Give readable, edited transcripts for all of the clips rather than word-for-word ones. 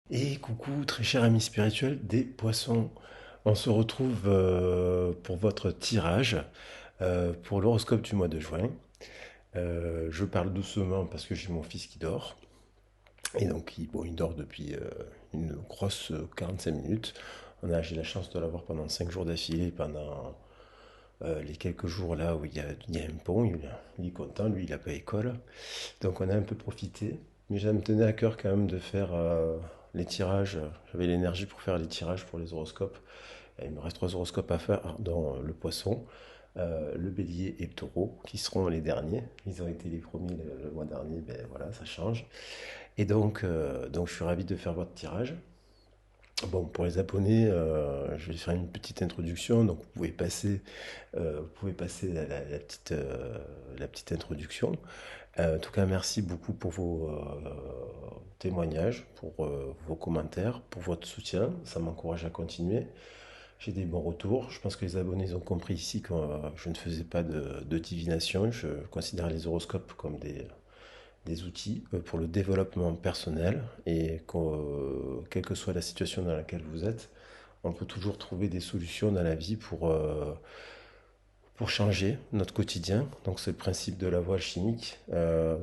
Et coucou, très cher ami spirituel des poissons. On se retrouve pour votre tirage pour l'horoscope du mois de juin. Je parle doucement parce que j'ai mon fils qui dort. Et donc, il dort depuis une grosse 45 minutes. J'ai la chance de l'avoir pendant 5 jours d'affilée, pendant les quelques jours là où il y a un pont. Il est content, lui, il n'a pas école. Donc, on a un peu profité. Mais ça me tenait à cœur quand même de faire les tirages. J'avais l'énergie pour faire les tirages pour les horoscopes. Il me reste trois horoscopes à faire, dont le poisson, le bélier et le taureau, qui seront les derniers. Ils ont été les premiers le mois dernier, ben voilà, ça change. Et donc je suis ravi de faire votre tirage. Bon, pour les abonnés, je vais faire une petite introduction. Donc, vous pouvez passer la petite introduction. En tout cas, merci beaucoup pour vos témoignages, pour vos commentaires, pour votre soutien. Ça m'encourage à continuer. J'ai des bons retours. Je pense que les abonnés ont compris ici que je ne faisais pas de divination. Je considère les horoscopes comme des outils pour le développement personnel et quelle que soit la situation dans laquelle vous êtes, on peut toujours trouver des solutions dans la vie pour changer notre quotidien. Donc c'est le principe de la voie alchimique,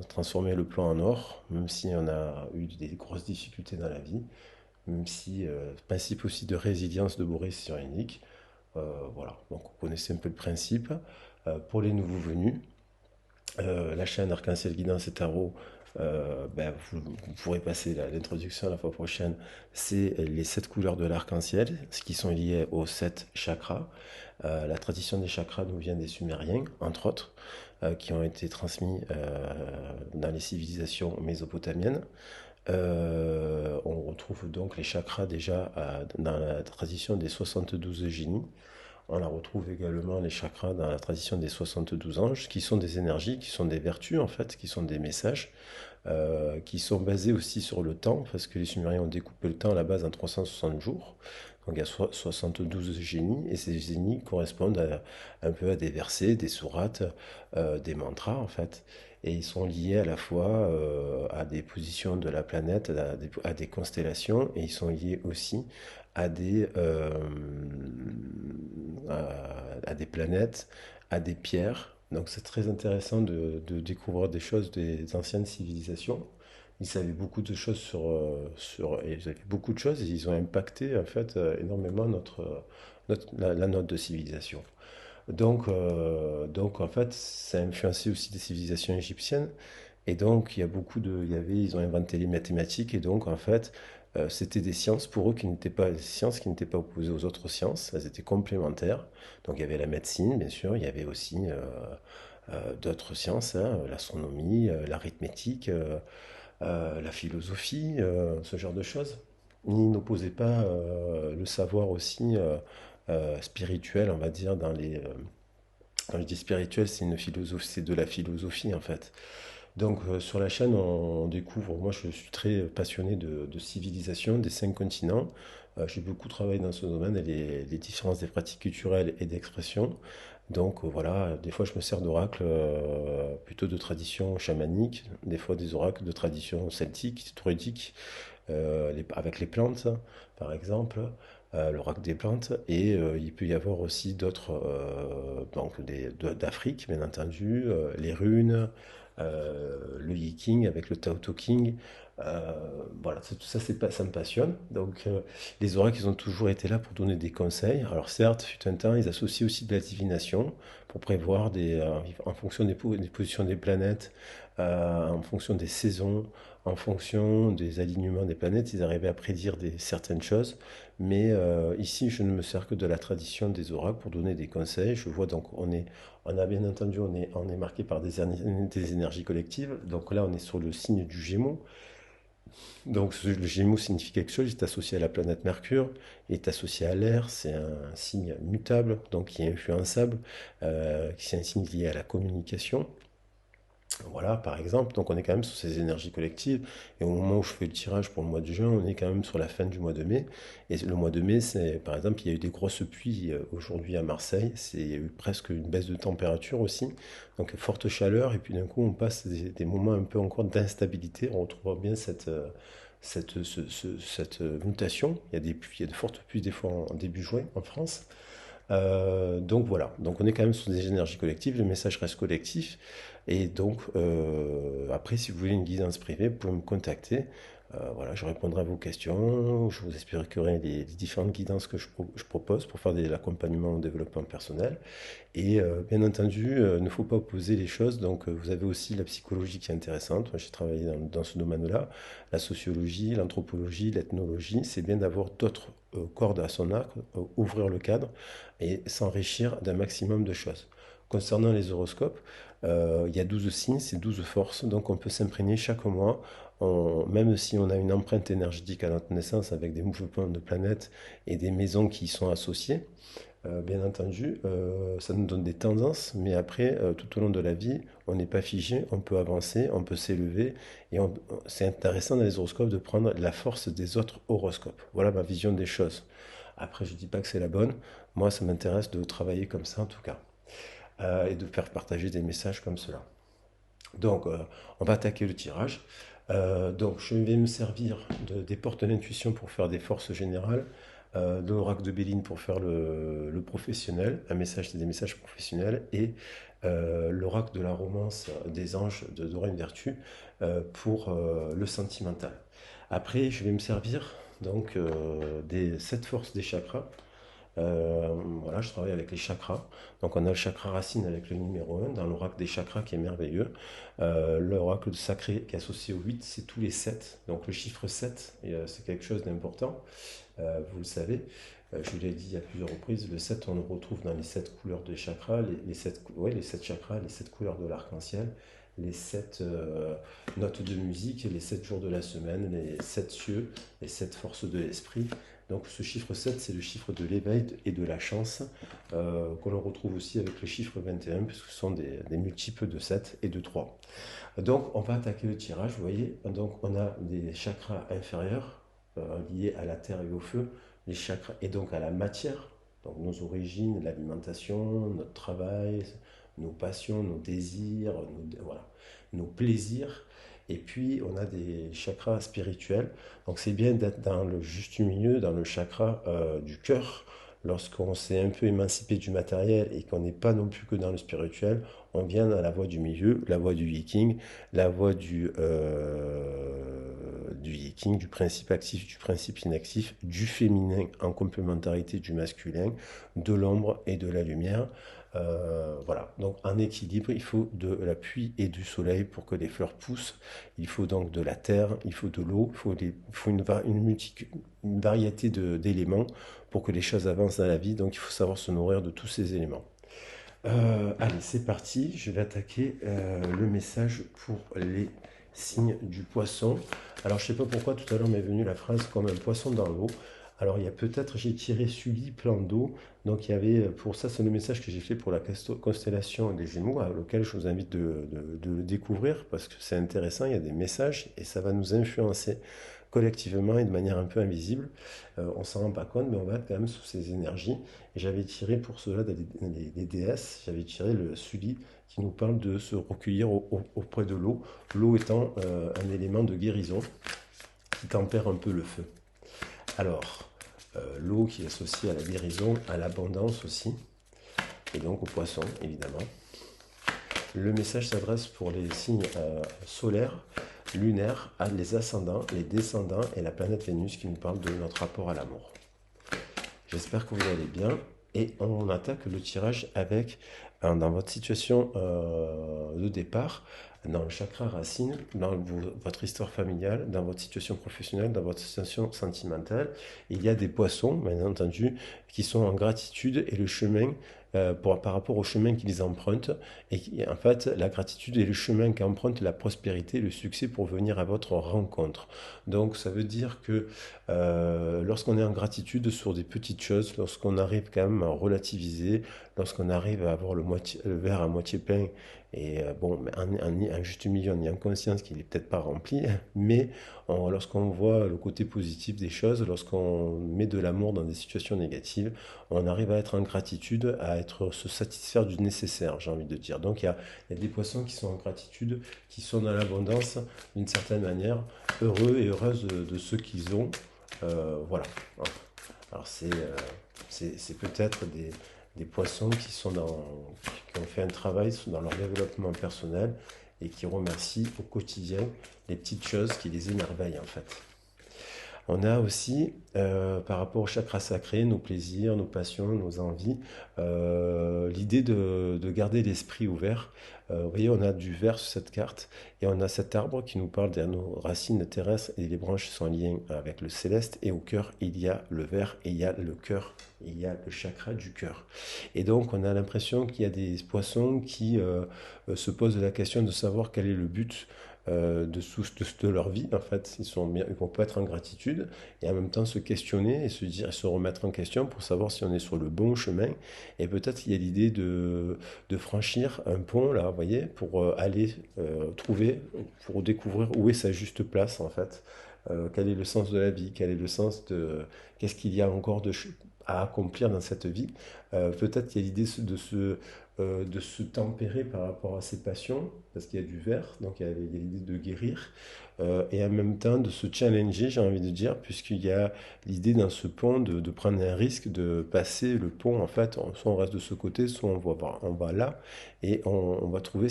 transformer le plomb en or, même si on a eu des grosses difficultés dans la vie, même si le principe aussi de résilience de Boris Cyrulnik. Voilà, donc vous connaissez un peu le principe. Pour les nouveaux venus, la chaîne Arc-en-Ciel Guidance et Tarot, vous pourrez passer l'introduction la fois prochaine. C'est les sept couleurs de l'arc-en-ciel, ce qui sont liés aux sept chakras. La tradition des chakras nous vient des Sumériens, entre autres, qui ont été transmis dans les civilisations mésopotamiennes. On retrouve donc les chakras déjà dans la tradition des 72 génies. On la retrouve également, les chakras, dans la tradition des 72 anges, qui sont des énergies, qui sont des vertus, en fait, qui sont des messages, qui sont basés aussi sur le temps, parce que les Sumériens ont découpé le temps à la base en 360 jours. Donc il y a 72 génies, et ces génies correspondent un peu à des versets, des sourates, des mantras, en fait. Et ils sont liés à la fois à des positions de la planète, à des constellations, et ils sont liés aussi à des planètes, à des pierres. Donc c'est très intéressant de découvrir des choses des anciennes civilisations. Ils savaient beaucoup de choses et ils avaient beaucoup de choses et ils ont impacté en fait énormément la note de civilisation. Donc en fait, ça a influencé aussi des civilisations égyptiennes. Et donc, ils ont inventé les mathématiques, et donc, en fait, c'était des sciences pour eux des sciences qui n'étaient pas opposées aux autres sciences, elles étaient complémentaires. Donc, il y avait la médecine, bien sûr, il y avait aussi d'autres sciences, hein, l'astronomie, l'arithmétique, la philosophie, ce genre de choses. Ils n'opposaient pas le savoir aussi spirituel, on va dire, quand je dis spirituel, c'est une philosophie, c'est de la philosophie en fait. Donc sur la chaîne, on découvre, moi je suis très passionné de civilisation, des cinq continents. J'ai beaucoup travaillé dans ce domaine et les différences des pratiques culturelles et d'expression. Donc voilà, des fois je me sers d'oracles plutôt de tradition chamanique, des fois des oracles de tradition celtique, druidique, avec les plantes par exemple, l'oracle des plantes. Et il peut y avoir aussi d'autres, donc d'Afrique bien entendu, les runes, le Yiking avec le Tao Te King. Voilà, tout ça, ça me passionne. Donc, les oracles, ils ont toujours été là pour donner des conseils. Alors, certes, fut un temps, ils associent aussi de la divination pour prévoir en fonction des positions des planètes, en fonction des saisons, en fonction des alignements des planètes, ils arrivaient à prédire certaines choses. Mais ici, je ne me sers que de la tradition des oracles pour donner des conseils. Je vois donc, on a bien entendu, on est marqué par des énergies collectives. Donc là, on est sur le signe du Gémeaux. Donc le Gémeaux signifie quelque chose, il est associé à la planète Mercure, il est associé à l'air, c'est un signe mutable, donc qui est influençable, c'est un signe lié à la communication. Voilà, par exemple, donc on est quand même sur ces énergies collectives. Et au moment où je fais le tirage pour le mois de juin, on est quand même sur la fin du mois de mai. Et le mois de mai, par exemple, il y a eu des grosses pluies aujourd'hui à Marseille. Il y a eu presque une baisse de température aussi. Donc forte chaleur. Et puis d'un coup, on passe des moments un peu encore d'instabilité. On retrouve bien cette mutation. Il y a de fortes pluies des fois en début juin en France. Donc voilà, donc on est quand même sur des énergies collectives, le message reste collectif. Et donc après, si vous voulez une guidance privée, vous pouvez me contacter. Voilà, je répondrai à vos questions, je vous expliquerai les différentes guidances que je propose pour faire de l'accompagnement au développement personnel. Et bien entendu, il ne faut pas opposer les choses. Donc, vous avez aussi la psychologie qui est intéressante. Moi, j'ai travaillé dans ce domaine-là. La sociologie, l'anthropologie, l'ethnologie. C'est bien d'avoir d'autres cordes à son arc, ouvrir le cadre et s'enrichir d'un maximum de choses. Concernant les horoscopes, il y a 12 signes, c'est 12 forces. Donc, on peut s'imprégner chaque mois. Même si on a une empreinte énergétique à notre naissance avec des mouvements de planètes et des maisons qui y sont associées, bien entendu, ça nous donne des tendances, mais après, tout au long de la vie, on n'est pas figé, on peut avancer, on peut s'élever, et c'est intéressant dans les horoscopes de prendre la force des autres horoscopes. Voilà ma vision des choses. Après, je ne dis pas que c'est la bonne. Moi, ça m'intéresse de travailler comme ça, en tout cas, et de faire partager des messages comme cela. Donc, on va attaquer le tirage. Donc, je vais me servir des portes d'intuition pour faire des forces générales, de l'oracle de Béline pour faire le professionnel, un message, c'est des messages professionnels, et l'oracle de la romance des anges de Doreen Vertu pour le sentimental. Après, je vais me servir donc des sept forces des chakras. Voilà, je travaille avec les chakras. Donc on a le chakra racine avec le numéro 1 dans l'oracle des chakras qui est merveilleux. L'oracle sacré qui est associé au 8, c'est tous les 7. Donc le chiffre 7, c'est quelque chose d'important, vous le savez. Je vous l'ai dit à plusieurs reprises, le 7, on le retrouve dans les 7 couleurs des chakras, les 7, ouais, les 7 chakras, les 7 couleurs de l'arc-en-ciel, les 7 notes de musique, les 7 jours de la semaine, les 7 cieux, les 7 forces de l'esprit. Donc ce chiffre 7, c'est le chiffre de l'éveil et de la chance, qu'on retrouve aussi avec le chiffre 21, puisque ce sont des multiples de 7 et de 3. Donc on va attaquer le tirage, vous voyez. Donc on a des chakras inférieurs liés à la terre et au feu, les chakras et donc à la matière, donc nos origines, l'alimentation, notre travail, nos passions, nos désirs, voilà, nos plaisirs. Et puis, on a des chakras spirituels. Donc, c'est bien d'être dans le juste milieu, dans le chakra du cœur. Lorsqu'on s'est un peu émancipé du matériel et qu'on n'est pas non plus que dans le spirituel, on vient dans la voie du milieu, la voie du yiking, la voie du yiking, du principe actif, du principe inactif, du féminin en complémentarité du masculin, de l'ombre et de la lumière. Voilà, donc en équilibre, il faut de la pluie et du soleil pour que les fleurs poussent. Il faut donc de la terre, il faut de l'eau, il faut une variété d'éléments pour que les choses avancent dans la vie. Donc il faut savoir se nourrir de tous ces éléments. Allez, c'est parti. Je vais attaquer le message pour les signes du poisson. Alors je ne sais pas pourquoi tout à l'heure m'est venue la phrase comme un poisson dans l'eau. Alors il y a peut-être, j'ai tiré Sully, plan d'eau. Donc il y avait, pour ça c'est le message que j'ai fait pour la constellation des Gémeaux, à lequel je vous invite de le découvrir parce que c'est intéressant, il y a des messages et ça va nous influencer collectivement et de manière un peu invisible. On s'en rend pas compte, mais on va être quand même sous ces énergies. Et j'avais tiré pour cela des déesses, j'avais tiré le Sully qui nous parle de se recueillir auprès de l'eau, l'eau étant un élément de guérison qui tempère un peu le feu. Alors, l'eau qui est associée à la guérison, à l'abondance aussi, et donc aux poissons, évidemment. Le message s'adresse pour les signes solaires, lunaires, les ascendants, les descendants et la planète Vénus qui nous parle de notre rapport à l'amour. J'espère que vous allez bien. Et on attaque le tirage avec, dans votre situation de départ, dans le chakra racine, dans votre histoire familiale, dans votre situation professionnelle, dans votre situation sentimentale. Il y a des poissons, bien entendu, qui sont en gratitude et le chemin, par rapport au chemin qu'ils empruntent. Et en fait, la gratitude est le chemin qu'emprunte la prospérité, le succès pour venir à votre rencontre. Donc ça veut dire que lorsqu'on est en gratitude sur des petites choses, lorsqu'on arrive quand même à relativiser, lorsqu'on arrive à avoir le le verre à moitié plein. Et bon, mais en juste milieu, on est en conscience qu'il est peut-être pas rempli, mais lorsqu'on voit le côté positif des choses, lorsqu'on met de l'amour dans des situations négatives, on arrive à être en gratitude, se satisfaire du nécessaire, j'ai envie de dire. Donc il y a des poissons qui sont en gratitude, qui sont dans l'abondance, d'une certaine manière, heureux et heureuses de ce qu'ils ont. Voilà. Alors c'est peut-être des poissons qui ont fait un travail dans leur développement personnel et qui remercient au quotidien les petites choses qui les émerveillent en fait. On a aussi, par rapport au chakra sacré, nos plaisirs, nos passions, nos envies, l'idée de garder l'esprit ouvert. Vous voyez, on a du vert sur cette carte et on a cet arbre qui nous parle de nos racines terrestres et les branches sont liées avec le céleste et au cœur, il y a le vert et il y a le cœur, il y a le chakra du cœur. Et donc, on a l'impression qu'il y a des poissons qui se posent la question de savoir quel est le but de leur vie. En fait, ils vont pas être en gratitude et en même temps se questionner et se remettre en question pour savoir si on est sur le bon chemin. Et peut-être il y a l'idée de franchir un pont là, vous voyez, pour aller trouver, pour découvrir où est sa juste place en fait. Quel est le sens de la vie, quel est le sens qu'est-ce qu'il y a encore à accomplir dans cette vie. Peut-être il y a l'idée de se tempérer par rapport à ses passions, parce qu'il y a du vert, donc il y a l'idée de guérir, et en même temps de se challenger, j'ai envie de dire, puisqu'il y a l'idée dans ce pont de prendre un risque, de passer le pont, en fait, soit on reste de ce côté, soit on va là, et on va trouver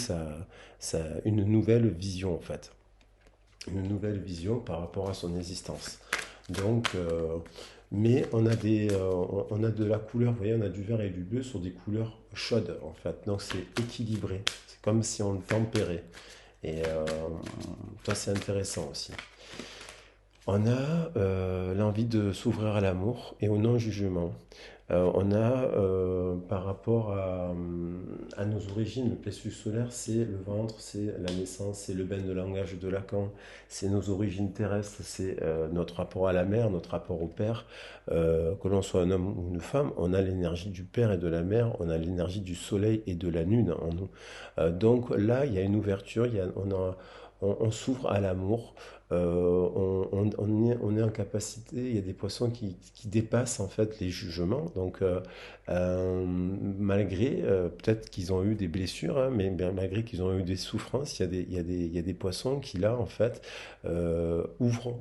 une nouvelle vision, en fait. Une nouvelle vision par rapport à son existence. Donc, mais on a de la couleur, vous voyez, on a du vert et du bleu sur des couleurs chaudes en fait. Donc c'est équilibré, c'est comme si on tempérait. Et ça c'est intéressant aussi. On a l'envie de s'ouvrir à l'amour et au non-jugement. On a, par rapport à nos origines, le plexus solaire, c'est le ventre, c'est la naissance, c'est le bain de langage de Lacan, c'est nos origines terrestres, c'est notre rapport à la mère, notre rapport au père. Que l'on soit un homme ou une femme, on a l'énergie du père et de la mère, on a l'énergie du soleil et de la lune en nous. Donc là, il y a une ouverture, on s'ouvre à l'amour, on est en capacité, il y a des poissons qui dépassent en fait les jugements, donc malgré peut-être qu'ils ont eu des blessures, hein, mais bien, malgré qu'ils ont eu des souffrances, il y a des poissons qui là en fait ouvrent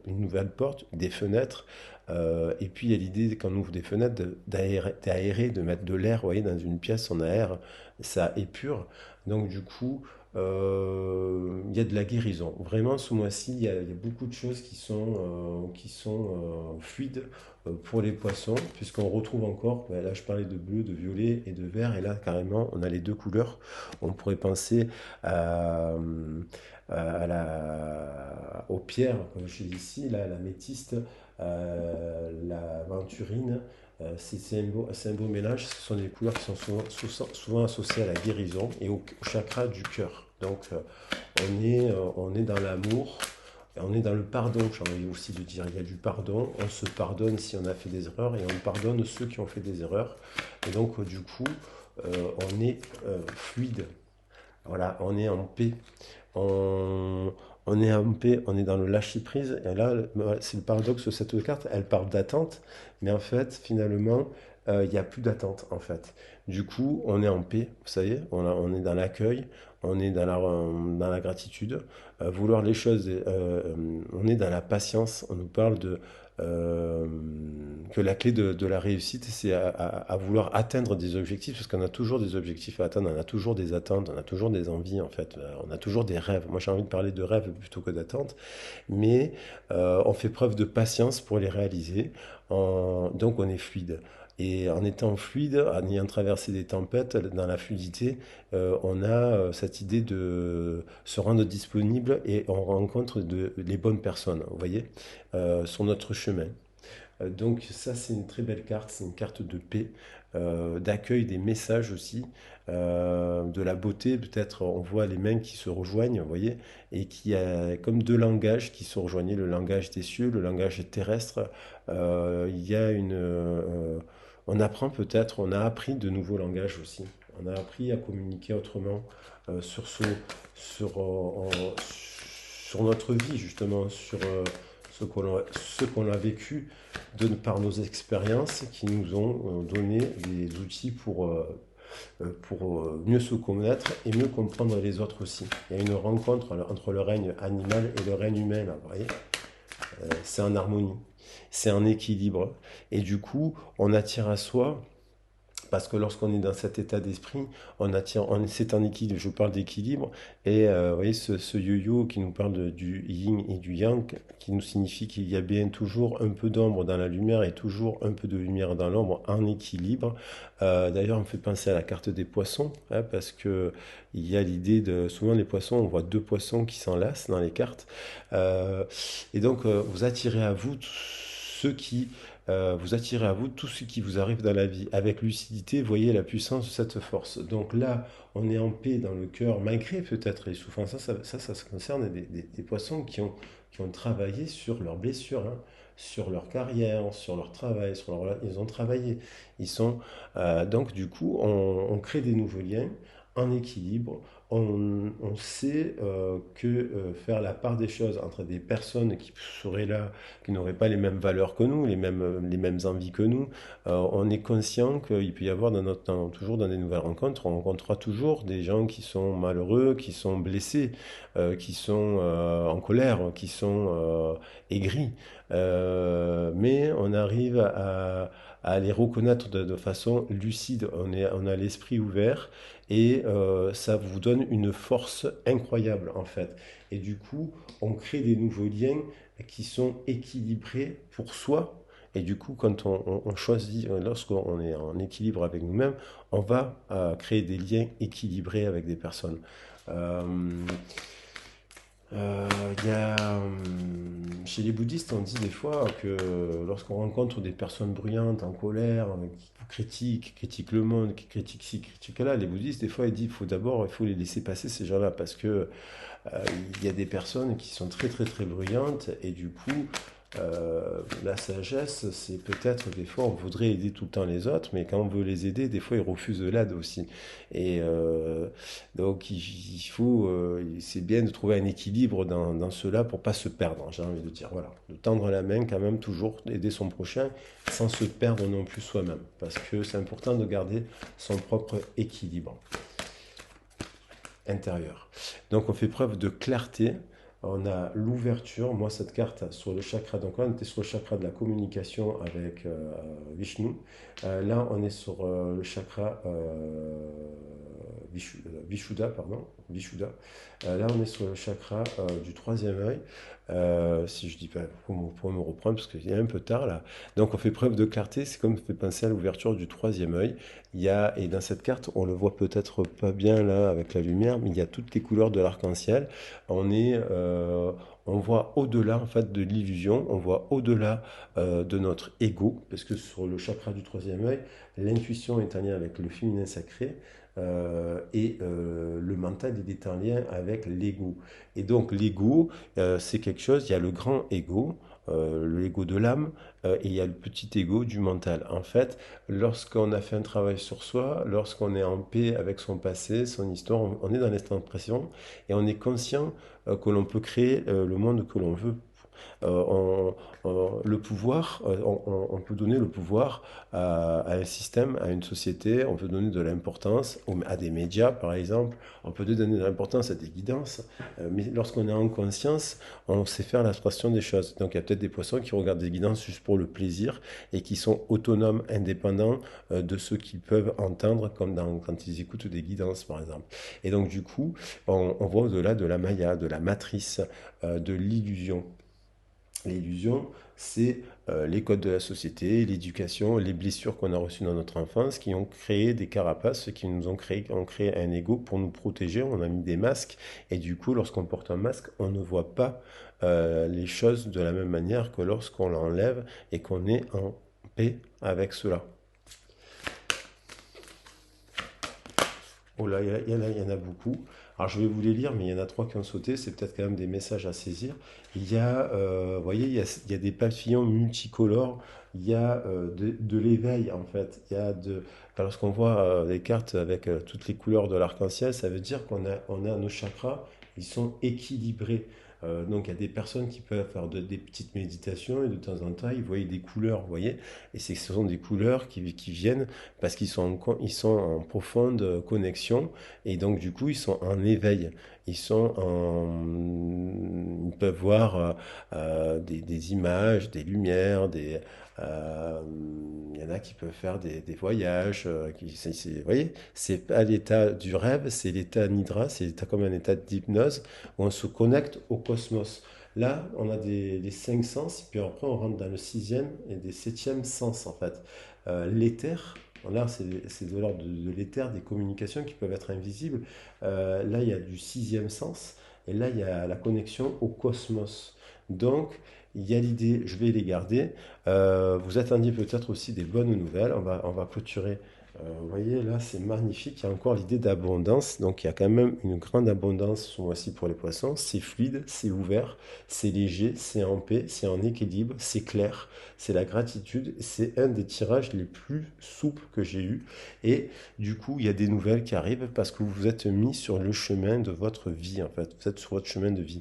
une nouvelle porte, des fenêtres, et puis il y a l'idée quand on ouvre des fenêtres d'aérer, de mettre de l'air, vous voyez, dans une pièce on aère, ça épure, donc du coup il y a de la guérison. Vraiment, ce mois-ci, il y a beaucoup de choses qui sont fluides pour les poissons, puisqu'on retrouve encore, ben là je parlais de bleu, de violet et de vert, et là carrément on a les deux couleurs. On pourrait penser aux pierres, comme je dis ici, là, la métiste, la venturine. C'est un beau mélange, ce sont des couleurs qui sont souvent associées à la guérison et au chakra du cœur. Donc on est dans l'amour, on est dans le pardon, j'ai envie aussi de dire. Il y a du pardon, on se pardonne si on a fait des erreurs et on pardonne ceux qui ont fait des erreurs. Et donc du coup, on est fluide, voilà, on est en paix. On, on est en paix, on est dans le lâcher prise. Et là, c'est le paradoxe de cette carte. Elle parle d'attente, mais en fait, finalement, il n'y a plus d'attente en fait. Du coup, on est en paix, vous savez, on est dans l'accueil, on est dans la gratitude, vouloir les choses, on est dans la patience. On nous parle euh, que la clé de la réussite, c'est à vouloir atteindre des objectifs, parce qu'on a toujours des objectifs à atteindre, on a toujours des attentes, on a toujours des envies en fait, on a toujours des rêves. Moi j'ai envie de parler de rêves plutôt que d'attentes, mais on fait preuve de patience pour les réaliser, donc on est fluide. Et en étant fluide, en ayant traversé des tempêtes, dans la fluidité, on a cette idée de se rendre disponible et on rencontre les bonnes personnes, vous voyez, sur notre chemin. Donc ça, c'est une très belle carte, c'est une carte de paix, d'accueil des messages aussi, de la beauté, peut-être on voit les mains qui se rejoignent, vous voyez, et qui a comme deux langages qui se rejoignent, le langage des cieux, le langage terrestre. Il y a On apprend peut-être, on a appris de nouveaux langages aussi. On a appris à communiquer autrement sur, sur, sur notre vie, justement, sur ce qu'on a vécu par nos expériences qui nous ont donné des outils pour mieux se connaître et mieux comprendre les autres aussi. Il y a une rencontre entre le règne animal et le règne humain, là, vous voyez. C'est en harmonie, c'est en équilibre. Et du coup, on attire à soi, parce que lorsqu'on est dans cet état d'esprit, on attire, c'est en équilibre, je parle d'équilibre, et vous voyez ce yo-yo qui nous parle du yin et du yang, qui nous signifie qu'il y a bien toujours un peu d'ombre dans la lumière et toujours un peu de lumière dans l'ombre, en équilibre. D'ailleurs, on me fait penser à la carte des poissons, hein, parce que il y a l'idée de, souvent les poissons, on voit deux poissons qui s'enlacent dans les cartes, Euh, et donc vous attirez à vous vous attirez à vous tout ce qui vous arrive dans la vie. Avec lucidité, voyez la puissance de cette force. Donc là, on est en paix dans le cœur, malgré peut-être les souffrances. Ça concerne des poissons qui ont travaillé sur leurs blessures, hein, sur leur carrière, sur leur travail, ils ont travaillé. Ils sont, donc du coup, on crée des nouveaux liens en équilibre. On sait que faire la part des choses entre des personnes qui seraient là, qui n'auraient pas les mêmes valeurs que nous, les mêmes envies que nous. On est conscient qu'il peut y avoir dans notre temps, toujours dans des nouvelles rencontres, on rencontrera toujours des gens qui sont malheureux, qui sont blessés, qui sont en colère, qui sont aigris. Mais on arrive à les reconnaître de façon lucide. On a l'esprit ouvert et ça vous donne une force incroyable en fait. Et du coup, on crée des nouveaux liens qui sont équilibrés pour soi. Et du coup, quand on choisit, lorsqu'on est en équilibre avec nous-mêmes, on va créer des liens équilibrés avec des personnes. Euh, euh, chez les bouddhistes, on dit des fois que lorsqu'on rencontre des personnes bruyantes, en colère, qui critiquent le monde, qui critiquent ci, qui critiquent là, les bouddhistes, des fois, ils disent il faut les laisser passer ces gens-là, parce que il y a des personnes qui sont très très très bruyantes et du coup la sagesse c'est peut-être des fois on voudrait aider tout le temps les autres mais quand on veut les aider des fois ils refusent l'aide aussi et donc il faut c'est bien de trouver un équilibre dans cela pour pas se perdre, j'ai envie de dire, voilà, de tendre la main quand même, toujours aider son prochain sans se perdre non plus soi-même parce que c'est important de garder son propre équilibre intérieur. Donc on fait preuve de clarté, on a l'ouverture. Moi, cette carte sur le chakra, donc là, on était sur le chakra de la communication avec Vishnu. Là, on est sur le chakra Vishuddha, pardon, Vishuddha. Là, on est sur le chakra du troisième œil. Si je dis pas, pour me reprendre, parce qu'il est un peu tard là. Donc, on fait preuve de clarté, c'est comme fait penser à l'ouverture du troisième œil. Et dans cette carte, on le voit peut-être pas bien là avec la lumière, mais il y a toutes les couleurs de l'arc-en-ciel. On est, on voit au-delà en fait de l'illusion, on voit au-delà de notre ego, parce que sur le chakra du troisième œil, l'intuition est en lien avec le féminin sacré. Le mental il est en lien avec l'ego. Et donc l'ego, c'est quelque chose, il y a le grand ego, l'ego de l'âme, et il y a le petit ego du mental. En fait, lorsqu'on a fait un travail sur soi, lorsqu'on est en paix avec son passé, son histoire, on est dans l'instant présent et on est conscient que l'on peut créer le monde que l'on veut. Le pouvoir, on peut donner le pouvoir à un système, à une société, on peut donner de l'importance à des médias par exemple, on peut donner de l'importance à des guidances, mais lorsqu'on est en conscience, on sait faire l'abstraction des choses. Donc il y a peut-être des poissons qui regardent des guidances juste pour le plaisir et qui sont autonomes, indépendants de ce qu'ils peuvent entendre comme quand ils écoutent des guidances par exemple. Et donc du coup, on voit au-delà de la maya, de la matrice, de l'illusion. L'illusion, c'est les codes de la société, l'éducation, les blessures qu'on a reçues dans notre enfance qui ont créé des carapaces, qui nous ont créé un ego pour nous protéger. On a mis des masques et du coup, lorsqu'on porte un masque, on ne voit pas les choses de la même manière que lorsqu'on l'enlève et qu'on est en paix avec cela. Oh là, il y en a beaucoup. Alors je vais vous les lire, mais il y en a trois qui ont sauté, c'est peut-être quand même des messages à saisir. Il y a, vous voyez, il y a des papillons multicolores, il y a de l'éveil en fait. Il y a de, enfin, lorsqu'on voit les cartes avec toutes les couleurs de l'arc-en-ciel, ça veut dire on a nos chakras, ils sont équilibrés. Donc il y a des personnes qui peuvent faire des petites méditations et de temps en temps ils voient des couleurs, vous voyez, et ce sont des couleurs qui viennent parce qu'ils sont ils sont en profonde connexion et donc du coup ils sont en éveil, ils peuvent voir des images, des lumières, euh, il y en a qui peuvent faire des voyages, vous voyez, c'est pas l'état du rêve, c'est l'état nidra, c'est l'état comme un état d'hypnose où on se connecte au cosmos. Là, on a les cinq sens, puis après on rentre dans le sixième et des septièmes sens en fait. L'éther, là c'est de l'ordre de l'éther, des communications qui peuvent être invisibles. Là il y a du sixième sens et là il y a la connexion au cosmos. Donc il y a l'idée, je vais les garder. Vous attendiez peut-être aussi des bonnes nouvelles. On va clôturer. Vous voyez, là, c'est magnifique. Il y a encore l'idée d'abondance. Donc, il y a quand même une grande abondance ce mois-ci pour les poissons. C'est fluide, c'est ouvert, c'est léger, c'est en paix, c'est en équilibre, c'est clair, c'est la gratitude. C'est un des tirages les plus souples que j'ai eu. Et du coup, il y a des nouvelles qui arrivent parce que vous vous êtes mis sur le chemin de votre vie, en fait. Vous êtes sur votre chemin de vie.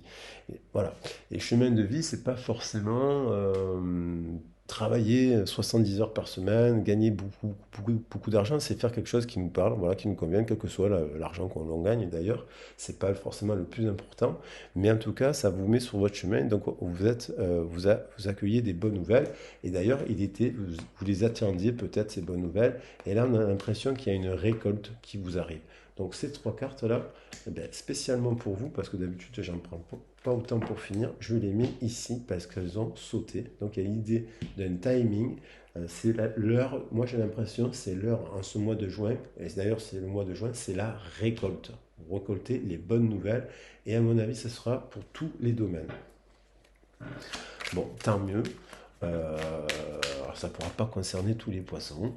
Et voilà. Et chemin de vie, c'est pas forcément travailler 70 heures par semaine, gagner beaucoup d'argent, c'est faire quelque chose qui nous parle, voilà, qui nous convient, quel que soit l'argent qu'on en gagne. D'ailleurs, c'est pas forcément le plus important, mais en tout cas, ça vous met sur votre chemin. Donc, vous accueillez des bonnes nouvelles. Et d'ailleurs, vous les attendiez peut-être ces bonnes nouvelles. Et là, on a l'impression qu'il y a une récolte qui vous arrive. Donc ces trois cartes-là, eh ben, spécialement pour vous, parce que d'habitude j'en prends pas autant pour finir, je les mets ici parce qu'elles ont sauté. Donc il y a l'idée d'un timing. C'est l'heure, moi j'ai l'impression, c'est l'heure en ce mois de juin, et d'ailleurs c'est le mois de juin, c'est la récolte. Vous récoltez les bonnes nouvelles, et à mon avis, ce sera pour tous les domaines. Bon, tant mieux. Alors ça ne pourra pas concerner tous les poissons,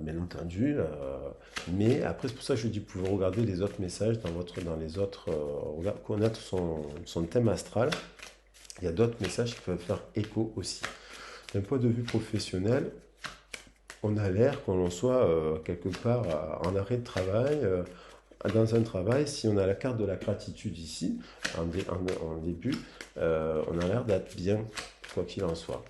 bien entendu. Mais après, c'est pour ça que je dis, vous pouvez regarder les autres messages dans les autres. Connaître son thème astral. Il y a d'autres messages qui peuvent faire écho aussi. D'un point de vue professionnel, on a l'air qu'on soit quelque part en arrêt de travail, dans un travail. Si on a la carte de la gratitude ici, en début, on a l'air d'être bien, quoi qu'il en soit.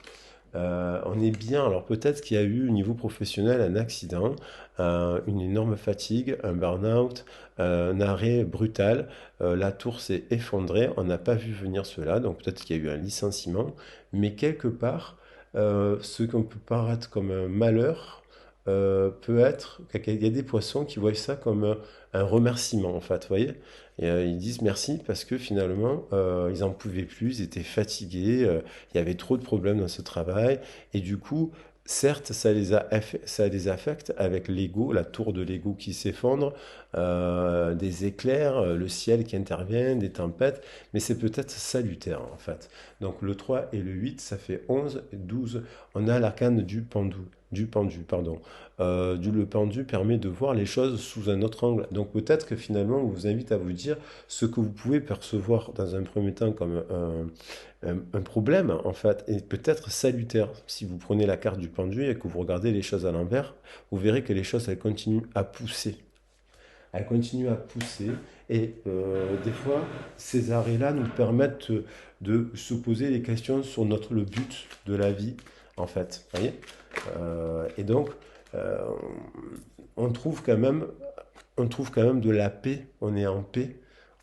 On est bien, alors peut-être qu'il y a eu au niveau professionnel un accident, une énorme fatigue, un burn-out, un arrêt brutal, la tour s'est effondrée, on n'a pas vu venir cela, donc peut-être qu'il y a eu un licenciement, mais quelque part, ce qu'on peut paraître comme un malheur peut être, il y a des poissons qui voient ça comme un remerciement en fait, vous voyez? Et, ils disent merci parce que finalement, ils n'en pouvaient plus, ils étaient fatigués, il y avait trop de problèmes dans ce travail. Et du coup, certes, ça les affecte avec l'ego, la tour de l'ego qui s'effondre, des éclairs, le ciel qui intervient, des tempêtes, mais c'est peut-être salutaire en fait. Donc le 3 et le 8, ça fait 11 et 12. On a l'arcane du pendu, pardon. Le pendu permet de voir les choses sous un autre angle. Donc peut-être que finalement, on vous invite à vous dire ce que vous pouvez percevoir dans un premier temps comme un problème, en fait, est peut-être salutaire. Si vous prenez la carte du pendu et que vous regardez les choses à l'envers, vous verrez que les choses, elles continuent à pousser. Elles continuent à pousser. Et des fois, ces arrêts-là nous permettent de se poser des questions sur le but de la vie, en fait. Vous voyez. Et donc, euh, on trouve quand même, on trouve quand même de la paix. On est en paix.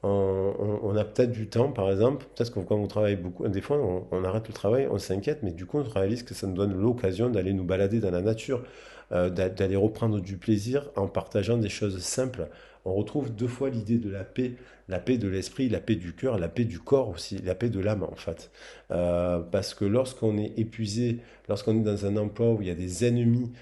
On a peut-être du temps, par exemple, peut-être que quand on travaille beaucoup, des fois on arrête le travail, on s'inquiète, mais du coup on réalise que ça nous donne l'occasion d'aller nous balader dans la nature, d'aller reprendre du plaisir en partageant des choses simples. On retrouve deux fois l'idée de la paix de l'esprit, la paix du cœur, la paix du corps aussi, la paix de l'âme en fait. Parce que lorsqu'on est épuisé, lorsqu'on est dans un emploi où il y a des ennemis,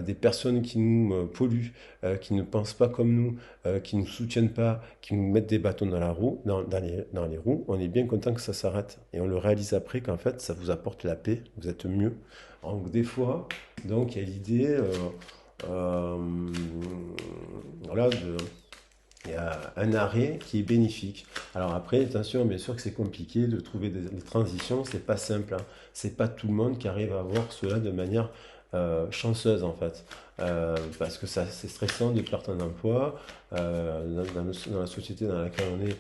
des personnes qui nous polluent, qui ne pensent pas comme nous, qui ne nous soutiennent pas, qui nous mettent des bâtons dans la roue, dans les roues, on est bien content que ça s'arrête. Et on le réalise après qu'en fait, ça vous apporte la paix, vous êtes mieux. Donc des fois, donc il y a l'idée voilà, Il y a un arrêt qui est bénéfique. Alors après, attention, bien sûr que c'est compliqué de trouver des transitions, c'est pas simple, hein. C'est pas tout le monde qui arrive à avoir cela de manière chanceuse en fait. Parce que ça, c'est stressant de perdre un emploi dans la société dans laquelle on est.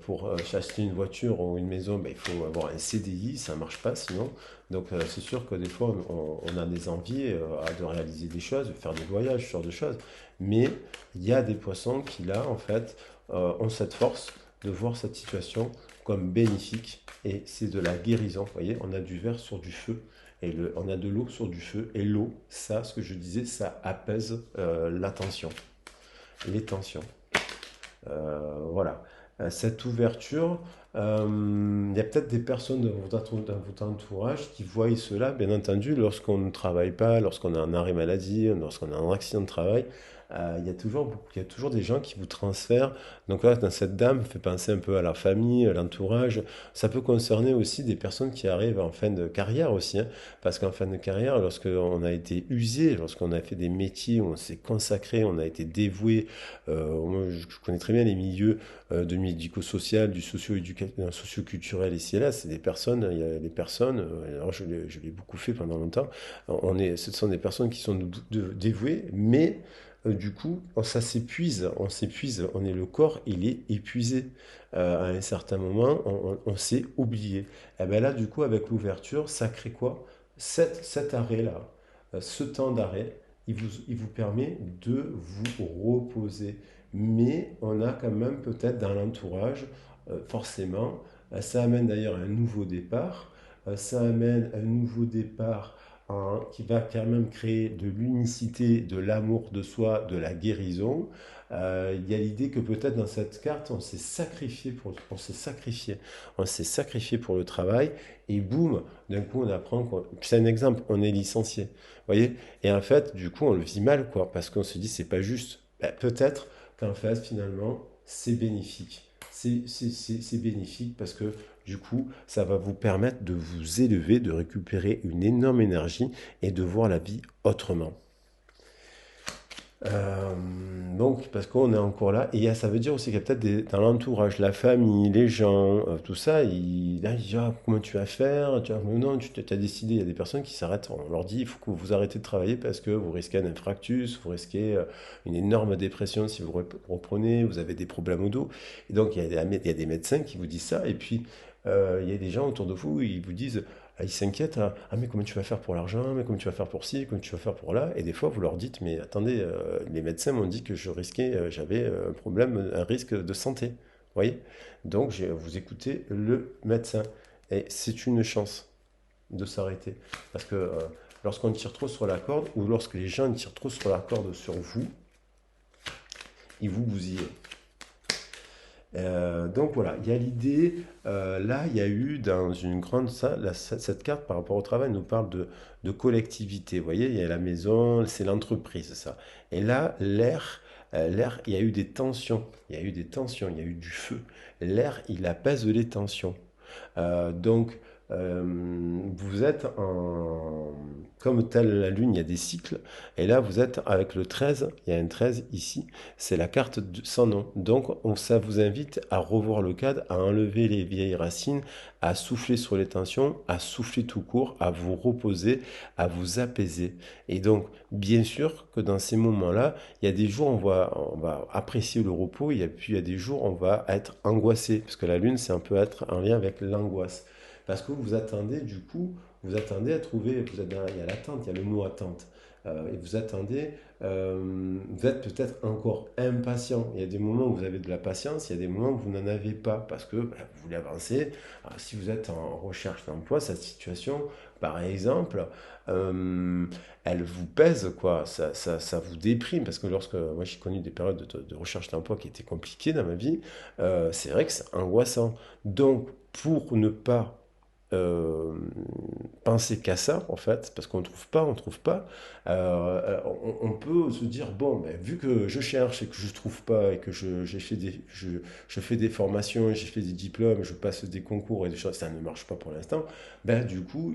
Pour acheter une voiture ou une maison, ben, il faut avoir un CDI, ça ne marche pas sinon. Donc c'est sûr que des fois on a des envies de réaliser des choses, de faire des voyages, ce genre de choses. Mais il y a des poissons qui là en fait ont cette force de voir cette situation comme bénéfique et c'est de la guérison. Vous voyez, on a du verre sur du feu et on a de l'eau sur du feu et l'eau, ça, ce que je disais, ça apaise la tension, les tensions. Voilà. Cette ouverture, il y a peut-être des personnes dans votre entourage qui voient cela, bien entendu, lorsqu'on ne travaille pas, lorsqu'on a un arrêt maladie, lorsqu'on a un accident de travail, il y a toujours des gens qui vous transfèrent. Donc là, dans cette dame, fait penser un peu à la famille, à l'entourage. Ça peut concerner aussi des personnes qui arrivent en fin de carrière aussi, hein, parce qu'en fin de carrière, lorsqu'on a été usé, lorsqu'on a fait des métiers où on s'est consacré, on a été dévoué, moi, je connais très bien les milieux de médico-social, du socio-culturel ici et là. C'est des personnes, il y a des personnes, alors je l'ai beaucoup fait pendant longtemps, ce sont des personnes qui sont dévouées, mais du coup, on s'épuise, le corps, il est épuisé. À un certain moment, on s'est oublié. Et bien là, du coup, avec l'ouverture, ça crée quoi? Cet arrêt-là, ce temps d'arrêt, il vous permet de vous reposer. Mais on a quand même peut-être dans l'entourage, forcément, ça amène d'ailleurs à un nouveau départ, ça amène un nouveau départ qui va quand même créer de l'unicité, de l'amour de soi, de la guérison. Il y a l'idée que peut-être dans cette carte, on s'est sacrifié pour le travail, et boum, d'un coup on apprend c'est un exemple, on est licencié, vous voyez, et en fait, du coup, on le vit mal, quoi, parce qu'on se dit c'est pas juste. Ben, peut-être qu'en fait, finalement, c'est bénéfique. C'est bénéfique parce que du coup, ça va vous permettre de vous élever, de récupérer une énorme énergie et de voir la vie autrement. Euh, donc, parce qu'on est encore là, et ça veut dire aussi qu'il y a peut-être dans l'entourage, la famille, les gens, tout ça, là, ils disent, ah, comment tu vas faire? Mais non, tu as décidé, il y a des personnes qui s'arrêtent, on leur dit, il faut que vous arrêtez de travailler parce que vous risquez un infarctus, vous risquez une énorme dépression si vous reprenez, vous avez des problèmes au dos. Et donc, il y a des médecins qui vous disent ça, et puis il y a des gens autour de vous, ils vous disent, ils s'inquiètent, hein. Ah mais comment tu vas faire pour l'argent, mais comment tu vas faire pour ci, comment tu vas faire pour là, et des fois vous leur dites, mais attendez, les médecins m'ont dit que j'avais un problème, un risque de santé, vous voyez? Donc vous écoutez le médecin, et c'est une chance de s'arrêter, parce que lorsqu'on tire trop sur la corde, ou lorsque les gens tirent trop sur la corde sur vous, ils vous bousillent. Donc voilà, il y a l'idée, là il y a eu dans une grande salle, cette carte par rapport au travail nous parle de collectivité, vous voyez, il y a la maison, c'est l'entreprise ça. Et là, l'air, il y a eu des tensions, il y a eu des tensions, il y a eu du feu. L'air, il apaise les tensions. Donc, vous êtes comme telle la Lune, il y a des cycles. Et là, vous êtes avec le 13, il y a un 13 ici, c'est la carte sans nom. Donc, ça vous invite à revoir le cadre, à enlever les vieilles racines, à souffler sur les tensions, à souffler tout court, à vous reposer, à vous apaiser. Et donc, bien sûr que dans ces moments-là, il y a des jours, on va apprécier le repos, et puis il y a des jours, on va être angoissé, parce que la Lune, c'est un peu être en lien avec l'angoisse. Parce que vous attendez, du coup, vous attendez à trouver, il y a l'attente, il y a le mot attente. Et vous attendez, vous êtes peut-être encore impatient. Il y a des moments où vous avez de la patience, il y a des moments où vous n'en avez pas parce que vous voulez avancer. Alors, si vous êtes en recherche d'emploi, cette situation, par exemple, euh, elle vous pèse, quoi. Ça vous déprime parce que lorsque moi j'ai connu des périodes de recherche d'emploi qui étaient compliquées dans ma vie, c'est vrai que c'est angoissant. Donc, pour ne pas euh, penser qu'à ça, en fait, parce qu'on trouve pas, on peut se dire, bon, ben, vu que je cherche et que je trouve pas, et que je fais des formations, j'ai fait des diplômes, je passe des concours et des choses, ça ne marche pas pour l'instant, ben, du coup,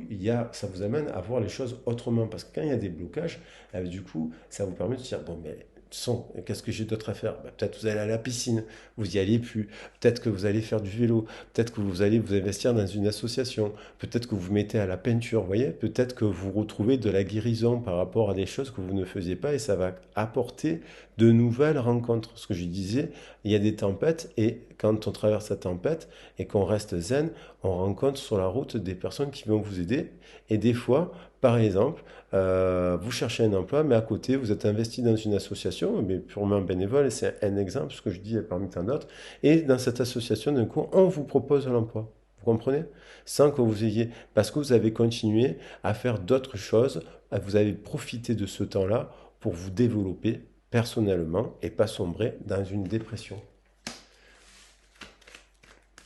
ça vous amène à voir les choses autrement, parce que quand il y a des blocages, du coup, ça vous permet de se dire, bon, mais sont. Et qu'est-ce que j'ai d'autre à faire? Bah, peut-être vous allez à la piscine, vous y allez plus. Peut-être que vous allez faire du vélo. Peut-être que vous allez vous investir dans une association. Peut-être que vous vous mettez à la peinture, vous voyez? Peut-être que vous retrouvez de la guérison par rapport à des choses que vous ne faisiez pas et ça va apporter de nouvelles rencontres. Ce que je disais, il y a des tempêtes et quand on traverse la tempête et qu'on reste zen, on rencontre sur la route des personnes qui vont vous aider. Et des fois, par exemple, vous cherchez un emploi, mais à côté, vous êtes investi dans une association, mais purement bénévole, et c'est un exemple, ce que je dis parmi tant d'autres. Et dans cette association, d'un coup, on vous propose l'emploi. Vous comprenez? Sans que vous ayez, parce que vous avez continué à faire d'autres choses, vous avez profité de ce temps-là pour vous développer personnellement et pas sombrer dans une dépression.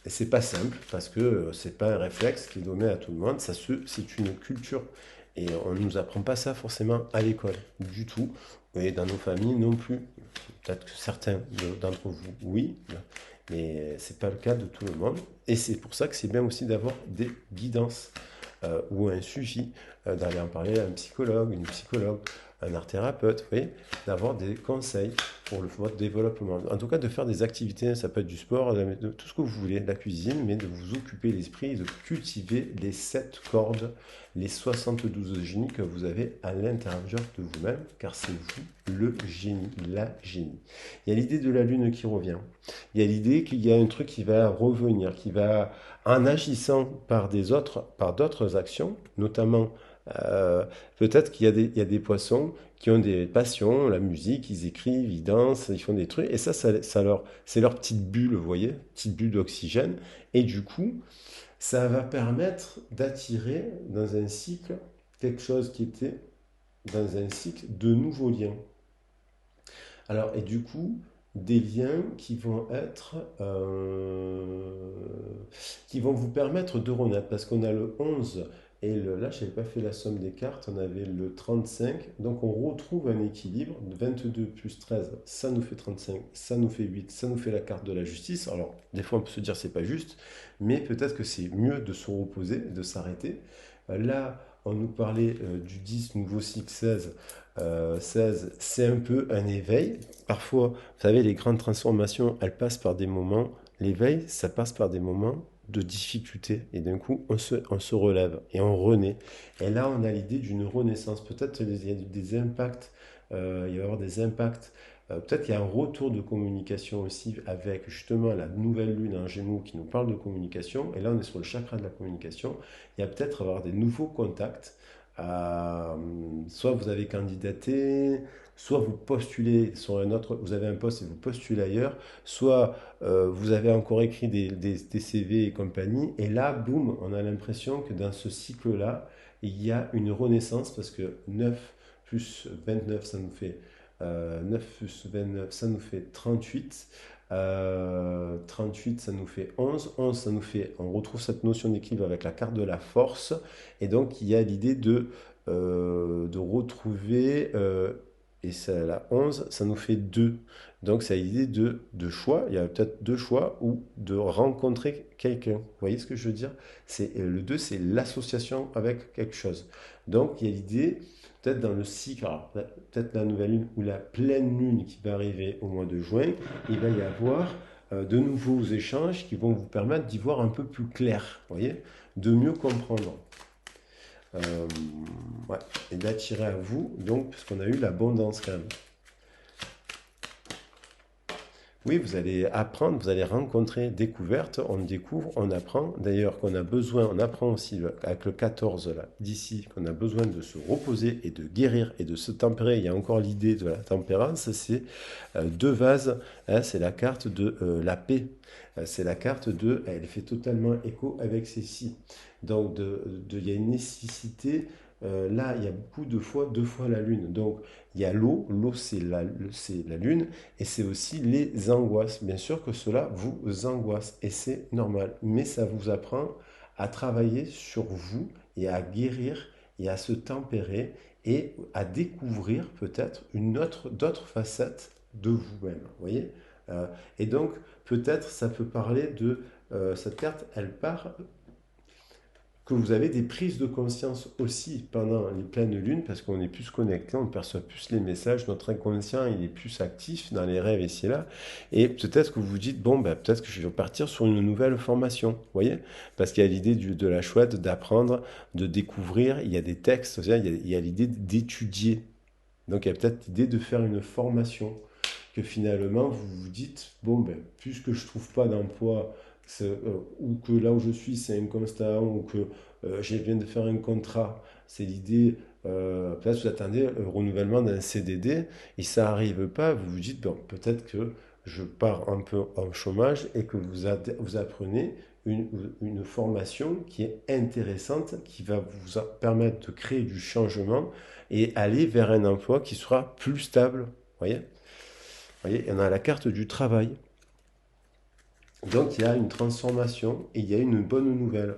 Et c'est pas simple parce que c'est pas un réflexe qui est donné à tout le monde, c'est une culture. Et on ne nous apprend pas ça forcément à l'école, du tout. Et dans nos familles non plus. Peut-être que certains d'entre vous, oui, mais c'est pas le cas de tout le monde. Et c'est pour ça que c'est bien aussi d'avoir des guidances ou un suivi, d'aller en parler à un psychologue, une psychologue, un art thérapeute, vous voyez, d'avoir des conseils pour votre développement. En tout cas, de faire des activités, ça peut être du sport, de tout ce que vous voulez, de la cuisine, mais de vous occuper l'esprit et de cultiver les 7 cordes, les 72 génies que vous avez à l'intérieur de vous-même, car c'est vous le génie, la génie. Il y a l'idée de la lune qui revient. Il y a l'idée qu'il y a un truc qui va revenir, qui va, en agissant par d'autres actions, notamment euh, peut-être qu'il y a il y a des poissons qui ont des passions, la musique, ils écrivent, ils dansent, ils font des trucs, et c'est leur petite bulle, vous voyez, petite bulle d'oxygène, et du coup, ça va permettre d'attirer dans un cycle quelque chose qui était dans un cycle de nouveaux liens. Alors, et du coup, des liens qui vont être, qui vont vous permettre de renaître, parce qu'on a le 11 et là, je n'avais pas fait la somme des cartes, on avait le 35, donc on retrouve un équilibre, 22 plus 13, ça nous fait 35, ça nous fait 8, ça nous fait la carte de la justice. Alors, des fois, on peut se dire c'est pas juste, mais peut-être que c'est mieux de se reposer, de s'arrêter. Là, on nous parlait du 10, nouveau cycle 16. 16, c'est un peu un éveil. Parfois, vous savez, les grandes transformations, elles passent par des moments. L'éveil, ça passe par des moments de difficulté. Et d'un coup, on se relève et on renaît. Et là, on a l'idée d'une renaissance. Peut-être qu'il y a des impacts. Il va y avoir des impacts. Peut-être qu'il y a un retour de communication aussi avec justement la nouvelle lune en Gémeaux qui nous parle de communication. Et là, on est sur le chakra de la communication. Il y a peut-être avoir des nouveaux contacts. Euh, Soit vous avez candidaté, soit vous postulez sur un autre, vous avez un poste et vous postulez ailleurs, soit vous avez encore écrit des CV et compagnie, et là, boum, on a l'impression que dans ce cycle-là, il y a une renaissance parce que 9 plus 29, ça nous fait 9 plus 29, ça nous fait 38. 38, ça nous fait 11. 11, ça nous fait, on retrouve cette notion d'équilibre avec la carte de la force. Et donc, il y a l'idée de retrouver, et ça, la 11, ça nous fait 2. Donc, c'est l'idée de choix. Il y a peut-être deux choix ou de rencontrer quelqu'un. Vous voyez ce que je veux dire? Le 2, c'est l'association avec quelque chose. Donc, il y a l'idée, peut-être dans le cycle, alors, peut-être la nouvelle lune ou la pleine lune qui va arriver au mois de juin, il va y avoir de nouveaux échanges qui vont vous permettre d'y voir un peu plus clair, vous voyez, de mieux comprendre. Euh, ouais, et d'attirer à vous, donc, puisqu'on a eu l'abondance quand même. Oui, vous allez apprendre, vous allez rencontrer découverte, on découvre, on apprend. D'ailleurs, qu'on a besoin, on apprend aussi avec le 14 là, d'ici, qu'on a besoin de se reposer et de guérir et de se tempérer. Il y a encore l'idée de la tempérance, c'est deux vases, hein, c'est la carte de la paix. C'est la carte de, elle fait totalement écho avec celle-ci. Donc, il y a une nécessité. Là, il y a beaucoup de fois, deux fois la lune. Donc, il y a l'eau. L'eau, c'est la lune. Et c'est aussi les angoisses. Bien sûr que cela vous angoisse. Et c'est normal. Mais ça vous apprend à travailler sur vous et à guérir et à se tempérer et à découvrir peut-être d'autres facettes de vous-même. Vous voyez? Et donc, peut-être ça peut parler de cette carte, elle part que vous avez des prises de conscience aussi pendant les pleines lunes, parce qu'on est plus connecté, on perçoit plus les messages, notre inconscient il est plus actif dans les rêves ici et là, et peut-être que vous vous dites, bon, ben, peut-être que je vais partir sur une nouvelle formation, vous voyez, parce qu'il y a l'idée de la chouette, d'apprendre, de découvrir, il y a des textes, il y a l'idée d'étudier, donc il y a peut-être l'idée de faire une formation, que finalement vous vous dites, bon, ben, puisque je ne trouve pas d'emploi, ou que là où je suis c'est inconstant, ou que je viens de faire un contrat, c'est l'idée, peut-être vous attendez le renouvellement d'un CDD, et ça n'arrive pas, vous vous dites, bon, peut-être que je pars un peu en chômage, et que vous apprenez une formation qui est intéressante, qui va vous permettre de créer du changement, et aller vers un emploi qui sera plus stable, vous voyez. Vous voyez, on a la carte du travail. Donc il y a une transformation et il y a une bonne nouvelle.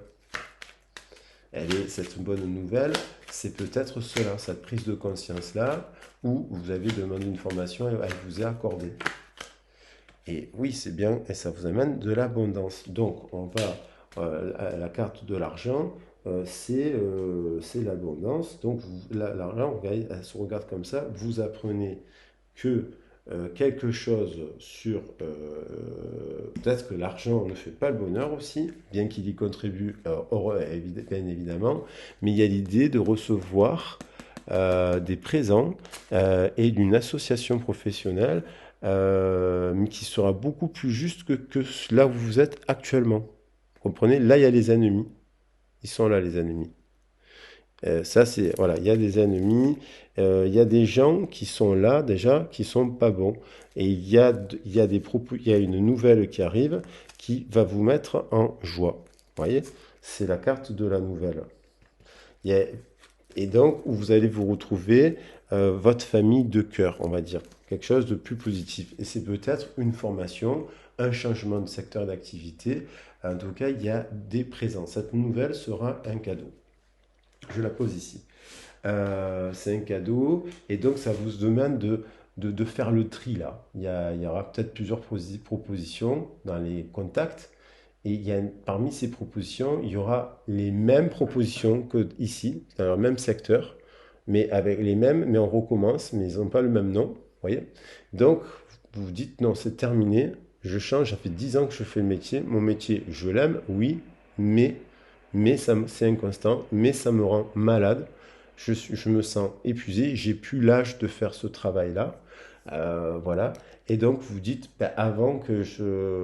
Cette bonne nouvelle, c'est peut-être cela, cette prise de conscience-là, où vous avez demandé une formation et elle vous est accordée. Et oui, c'est bien, et ça vous amène de l'abondance. Donc on va à la carte de l'argent, c'est l'abondance. Donc l'argent, elle se regarde comme ça, vous apprenez que quelque chose sur... peut-être que l'argent ne fait pas le bonheur aussi, bien qu'il y contribue, bien évidemment, mais il y a l'idée de recevoir des présents et d'une association professionnelle, mais qui sera beaucoup plus juste que là où vous êtes actuellement. Vous comprenez? Là, il y a les ennemis. Ils sont là, les ennemis. Ça, c'est, voilà, il y a des ennemis, il y a des gens qui sont là déjà, qui sont pas bons. Et il y a il y a une nouvelle qui arrive qui va vous mettre en joie. Vous voyez? C'est la carte de la nouvelle. Il y a- et donc, où vous allez vous retrouver votre famille de cœur, on va dire. Quelque chose de plus positif. Et c'est peut-être une formation, un changement de secteur d'activité. En tout cas, il y a des présents. Cette nouvelle sera un cadeau. Je la pose ici. C'est un cadeau, et donc ça vous demande de faire le tri là. Il y aura peut-être plusieurs propositions dans les contacts, et parmi ces propositions, il y aura les mêmes propositions que ici, dans le même secteur, mais avec les mêmes, mais on recommence, mais ils n'ont pas le même nom, vous voyez. Donc, vous vous dites, non, c'est terminé, je change, ça fait 10 ans que je fais le métier, mon métier, je l'aime, oui, mais, c'est inconstant, mais ça me rend malade, je me sens épuisé, j'ai plus l'âge de faire ce travail-là, voilà. Et donc vous dites, ben, avant que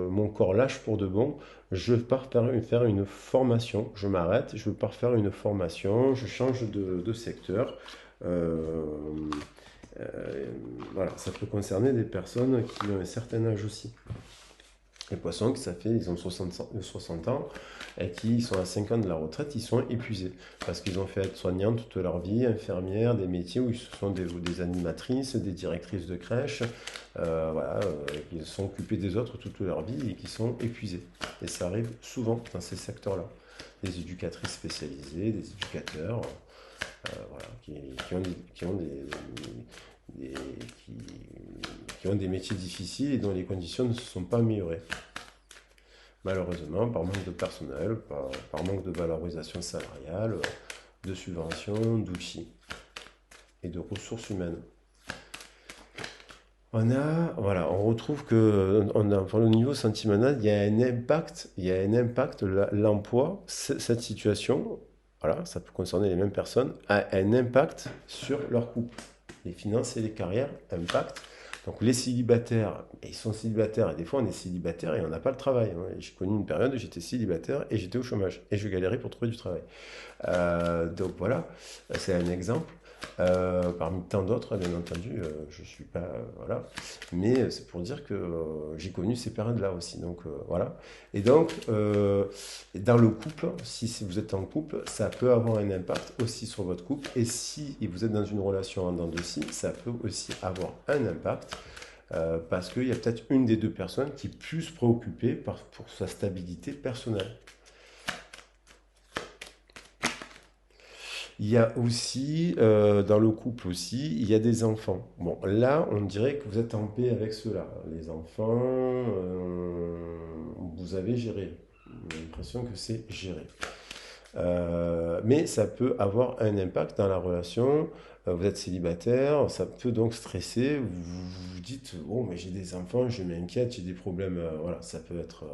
mon corps lâche pour de bon, je pars faire une formation, je m'arrête, je pars faire une formation, je change de secteur. Euh, euh, voilà, ça peut concerner des personnes qui ont un certain âge aussi. Les poissons, ils ont 60 ans et qui sont à 5 ans de la retraite, ils sont épuisés parce qu'ils ont fait être soignants toute leur vie, infirmières, des métiers où ils sont des animatrices, des directrices de crèche, voilà, qui se sont occupés des autres toute leur vie et qui sont épuisés. Et ça arrive souvent dans ces secteurs-là. Des éducatrices spécialisées, des éducateurs, voilà, qui ont des- qui, qui ont des métiers difficiles et dont les conditions ne se sont pas améliorées. Malheureusement, par manque de personnel, par manque de valorisation salariale, de subventions, d'outils et de ressources humaines. Voilà, on retrouve que pour le niveau sentimental, il y a un impact, l'emploi, cette situation, voilà, ça peut concerner les mêmes personnes, a un impact sur leur couple. Les finances et les carrières, impact. Donc les célibataires, ils sont célibataires, et des fois on est célibataire et on n'a pas le travail, hein. J'ai connu une période où j'étais célibataire et j'étais au chômage, et je galérais pour trouver du travail. Donc voilà, c'est un exemple. Parmi tant d'autres, bien entendu, je ne suis pas. Voilà. Mais c'est pour dire que j'ai connu ces périodes-là aussi. Donc voilà. Et donc, dans le couple, si vous êtes en couple, ça peut avoir un impact aussi sur votre couple. Et si vous êtes dans une relation en dents de scie, ça peut aussi avoir un impact. Parce qu'il y a peut-être une des deux personnes qui est plus préoccupée pour sa stabilité personnelle. Il y a aussi, dans le couple aussi, il y a des enfants. Bon, là, on dirait que vous êtes en paix avec cela. Les enfants, vous avez géré. J'ai l'impression que c'est géré. Mais ça peut avoir un impact dans la relation. Vous êtes célibataire, ça peut donc stresser. Vous vous dites, oh, mais j'ai des enfants, je m'inquiète, j'ai des problèmes. Voilà, ça peut être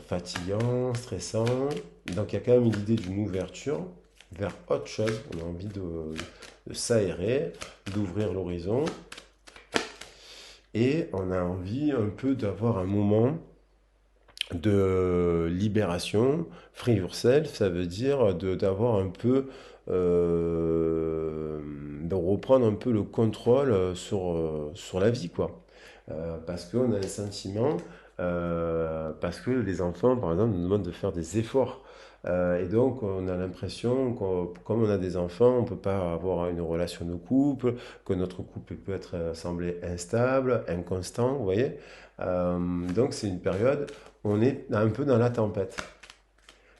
fatigant, stressant. Donc il y a quand même l'idée d'une ouverture vers autre chose. On a envie de s'aérer, d'ouvrir l'horizon. Et on a envie un peu d'avoir un moment de libération. Free yourself, ça veut dire d'avoir un peu, de reprendre un peu le contrôle sur la vie, quoi. Parce qu'on a un sentiment, parce que les enfants, par exemple, nous demandent de faire des efforts. Et donc, on a l'impression que comme on a des enfants, on ne peut pas avoir une relation de couple, que notre couple peut être semblé instable, inconstant, vous voyez. Donc, c'est une période où on est un peu dans la tempête.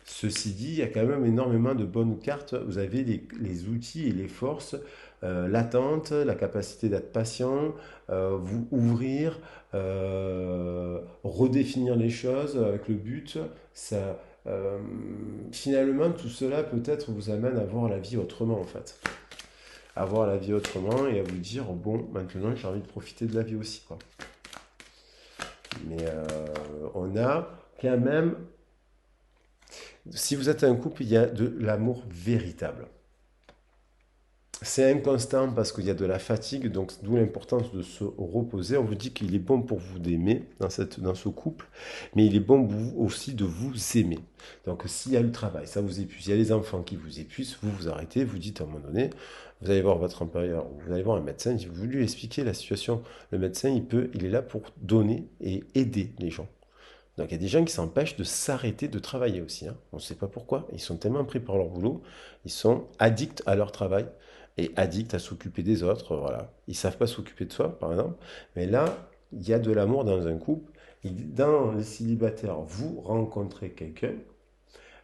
Ceci dit, il y a quand même énormément de bonnes cartes. Vous avez les outils et les forces, l'attente, la capacité d'être patient, vous ouvrir, redéfinir les choses avec le but. Ça, euh, Finalement, tout cela peut-être vous amène à voir la vie autrement en fait. À voir la vie autrement et à vous dire, bon, maintenant j'ai envie de profiter de la vie aussi, quoi. Mais on a quand même, si vous êtes un couple, il y a de l'amour véritable. C'est inconstant parce qu'il y a de la fatigue, donc d'où l'importance de se reposer. On vous dit qu'il est bon pour vous d'aimer dans ce couple, mais il est bon aussi de vous aimer. Donc s'il y a le travail, ça vous épuise, il y a les enfants qui vous épuisent, vous vous arrêtez, vous dites à un moment donné, vous allez voir votre employeur, vous allez voir un médecin, vous lui expliquez la situation. Le médecin, il est là pour donner et aider les gens. Donc il y a des gens qui s'empêchent de s'arrêter de travailler aussi, hein. On ne sait pas pourquoi. Ils sont tellement pris par leur boulot, ils sont addicts à leur travail et addicts à s'occuper des autres. Voilà. Ils ne savent pas s'occuper de soi, par exemple. Mais là, il y a de l'amour dans un couple. Et dans les célibataires, vous rencontrez quelqu'un.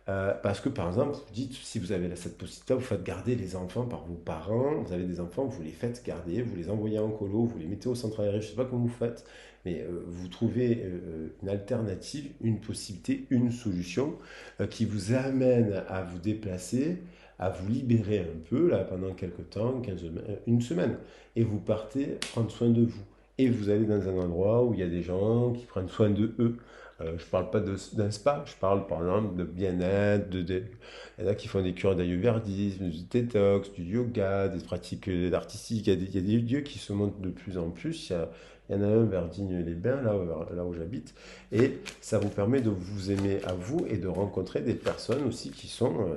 Parce que par exemple, vous dites, si vous avez cette possibilité, vous faites garder les enfants par vos parents, vous avez des enfants, vous les faites garder, vous les envoyez en colo, vous les mettez au centre aéré, je ne sais pas comment vous faites, mais vous trouvez une alternative, une possibilité, une solution qui vous amène à vous déplacer, à vous libérer un peu, là, pendant quelques temps, une semaine, et vous partez prendre soin de vous. Et vous allez dans un endroit où il y a des gens qui prennent soin de eux. Je ne parle pas d'un spa, je parle par exemple de bien-être, il y en a qui font des cures d'ayurvédisme, du détox, du yoga, des pratiques artistiques. Il y a des lieux qui se montent de plus en plus. Il y en a un vers Digne-les-Bains, là où j'habite. Et ça vous permet de vous aimer à vous et de rencontrer des personnes aussi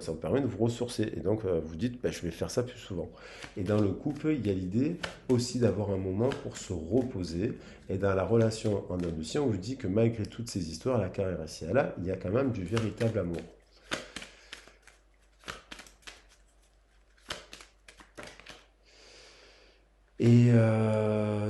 ça vous permet de vous ressourcer. Et donc vous dites, ben, je vais faire ça plus souvent. Et dans le couple, il y a l'idée aussi d'avoir un moment pour se reposer. Et dans la relation en homme aussi, on vous dit que malgré toutes ces histoires, la carrière ici et là, il y a quand même du véritable amour. Et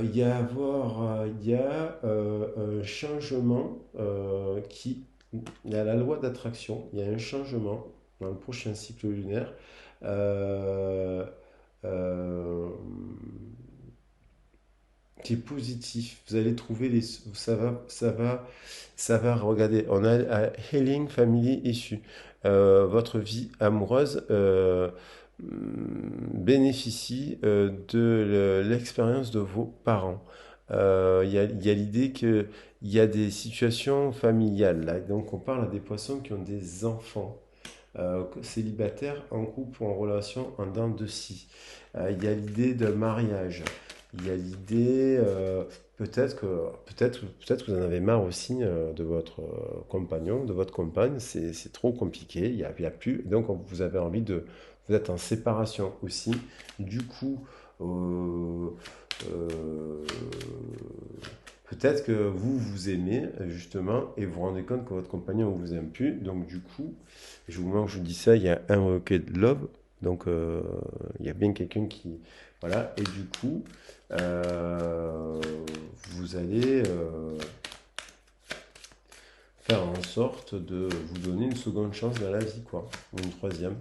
il y a un changement il y a la loi d'attraction, il y a un changement dans le prochain cycle lunaire. euh, euh, qui est positif. Vous allez trouver ça va. Regardez, on a Healing Family Issue. Votre vie amoureuse bénéficie de l'expérience de vos parents. Il y a l'idée qu'il y a des situations familiales là. Donc on parle à des poissons qui ont des enfants. Célibataires, en couple ou en relation, en dents de scie. Il y a l'idée de mariage. Il y a l'idée, peut-être que vous en avez marre aussi de votre compagnon, de votre compagne. C'est trop compliqué. Il y a plus. Donc vous avez envie de, vous êtes en séparation aussi. Du coup, euh, euh, peut-être que vous vous aimez justement et vous vous rendez compte que votre compagnon ne vous aime plus. Donc du coup, au moment où je vous dis ça, il y a un requet de love. Donc il y a bien quelqu'un qui... Voilà. Et du coup, euh, vous allez faire en sorte de vous donner une seconde chance dans la vie, quoi. Ou une troisième.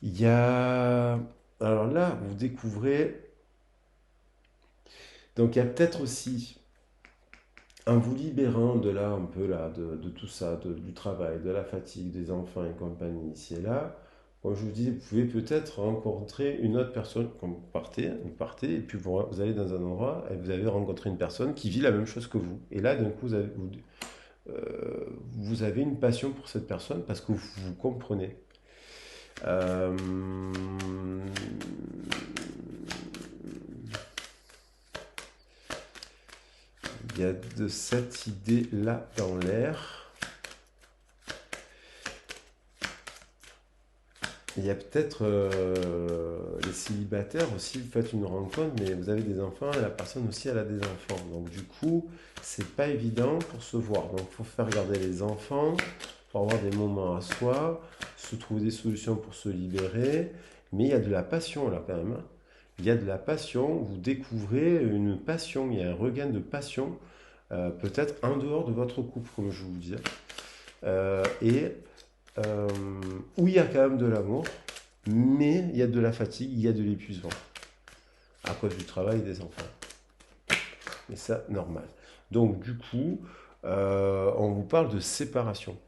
Il y a... Alors là, vous découvrez... Donc il y a peut-être aussi en vous libérant de là, un peu là, de tout ça, du travail, de la fatigue, des enfants et compagnie ici et là, comme je vous dis, vous pouvez peut-être rencontrer une autre personne, quand vous partez, et puis vous allez dans un endroit et vous avez rencontré une personne qui vit la même chose que vous. Et là, d'un coup, vous avez une passion pour cette personne parce que vous comprenez. Euh, il y a de cette idée-là dans l'air. Il y a peut-être les célibataires aussi, vous faites une rencontre, mais vous avez des enfants et la personne aussi elle a des enfants. Donc du coup, c'est pas évident pour se voir. Donc il faut faire garder les enfants, pour avoir des moments à soi, se trouver des solutions pour se libérer. Mais il y a de la passion là quand même, hein. Il y a de la passion, vous découvrez une passion, il y a un regain de passion, peut-être en dehors de votre couple, comme je vous dis. Et euh, où il y a quand même de l'amour, mais il y a de la fatigue, il y a de l'épuisement à cause du travail des enfants. Mais ça, normal. Donc, du coup, on vous parle de séparation.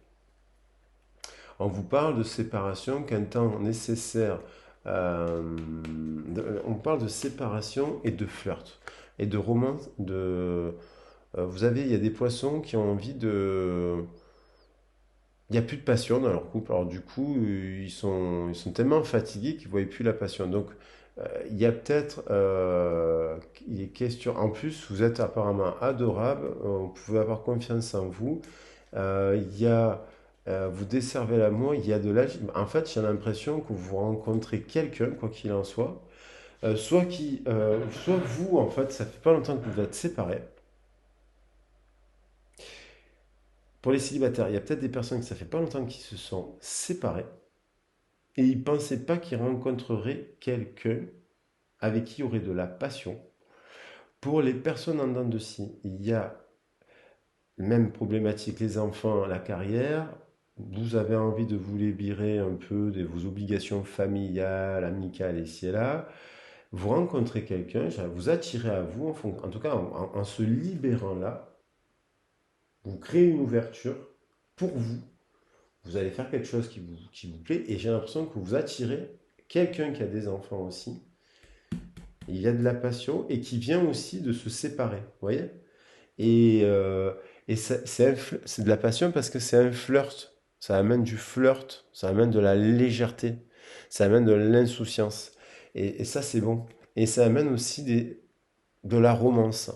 On vous parle de séparation qu'un temps nécessaire. On parle de séparation et de flirt et de romance. Vous avez, il y a des poissons qui ont envie de. Il n'y a plus de passion dans leur couple. Alors du coup, ils sont tellement fatigués qu'ils ne voient plus la passion. Donc, il y a peut-être il est question. En plus, vous êtes apparemment adorable. Vous pouvez avoir confiance en vous. Il y a, vous desservez l'amour. Il y a de l'âge. En fait, j'ai l'impression que vous rencontrez quelqu'un, quoi qu'il en soit. Soit vous, en fait, ça fait pas longtemps que vous êtes séparés. Pour les célibataires, il y a peut-être des personnes qui ça fait pas longtemps qu'ils se sont séparés. Et il ne pensait pas qu'il rencontrerait quelqu'un avec qui il y aurait de la passion. Pour les personnes en dents de scie, il y a même problématique, les enfants, la carrière. Vous avez envie de vous libérer un peu de vos obligations familiales, amicales ici et là. Vous rencontrez quelqu'un, vous attirez à vous, en tout cas en se libérant là, vous créez une ouverture pour vous. Vous allez faire quelque chose qui vous plaît et j'ai l'impression que vous attirez quelqu'un qui a des enfants aussi. Il y a de la passion et qui vient aussi de se séparer, vous voyez? Et c'est de la passion parce que c'est un flirt. Ça amène du flirt, ça amène de la légèreté, ça amène de l'insouciance. Et ça, c'est bon. Et ça amène aussi de la romance.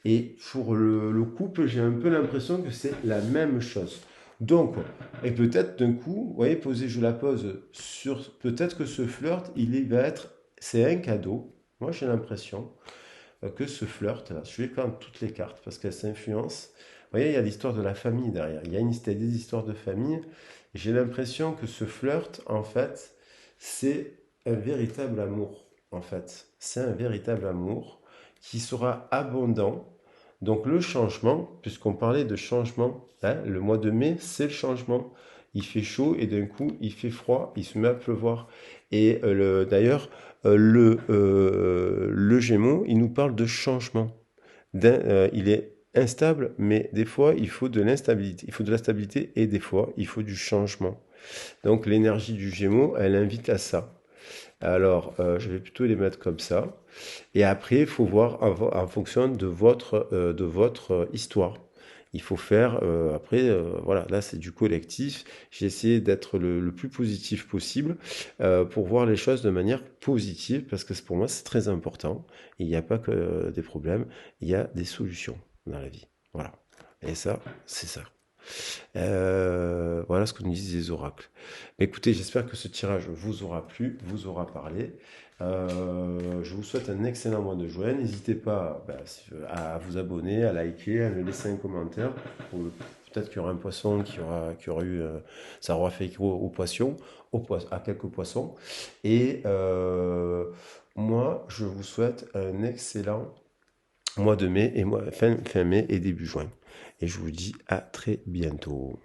Et pour le couple, j'ai un peu l'impression que c'est la même chose. Donc, et peut-être d'un coup, vous voyez, je la pose sur, peut-être que ce flirt, va être, c'est un cadeau. Moi, j'ai l'impression que ce flirt, là, je vais prendre toutes les cartes parce qu'elles s'influencent. Vous voyez, il y a l'histoire de la famille derrière. Il y a des histoires de famille. J'ai l'impression que ce flirt, en fait, c'est un véritable amour. En fait, c'est un véritable amour qui sera abondant. Donc le changement, puisqu'on parlait de changement, hein, le mois de mai, c'est le changement. Il fait chaud et d'un coup, il fait froid, il se met à pleuvoir. Et d'ailleurs, le Gémeaux, il nous parle de changement. Il est instable, mais des fois, il faut de l'instabilité. Il faut de la stabilité et des fois, il faut du changement. Donc l'énergie du Gémeaux, elle invite à ça. Alors, je vais plutôt les mettre comme ça. Et après, il faut voir en fonction de votre histoire. Il faut faire, après, voilà, là c'est du collectif. J'ai essayé d'être le plus positif possible pour voir les choses de manière positive parce que pour moi c'est très important. Il n'y a pas que des problèmes, il y a des solutions dans la vie. Voilà. Et ça, c'est ça. Voilà ce que nous disent les oracles. Mais écoutez, j'espère que ce tirage vous aura plu, vous aura parlé. Je vous souhaite un excellent mois de juin. N'hésitez pas à vous abonner, à liker, à me laisser un commentaire. Peut-être qu'il y aura un poisson qui aura eu, ça aura fait écho aux poissons, à quelques poissons. Et moi, je vous souhaite un excellent mois de mai et fin mai et début juin. Et je vous dis à très bientôt.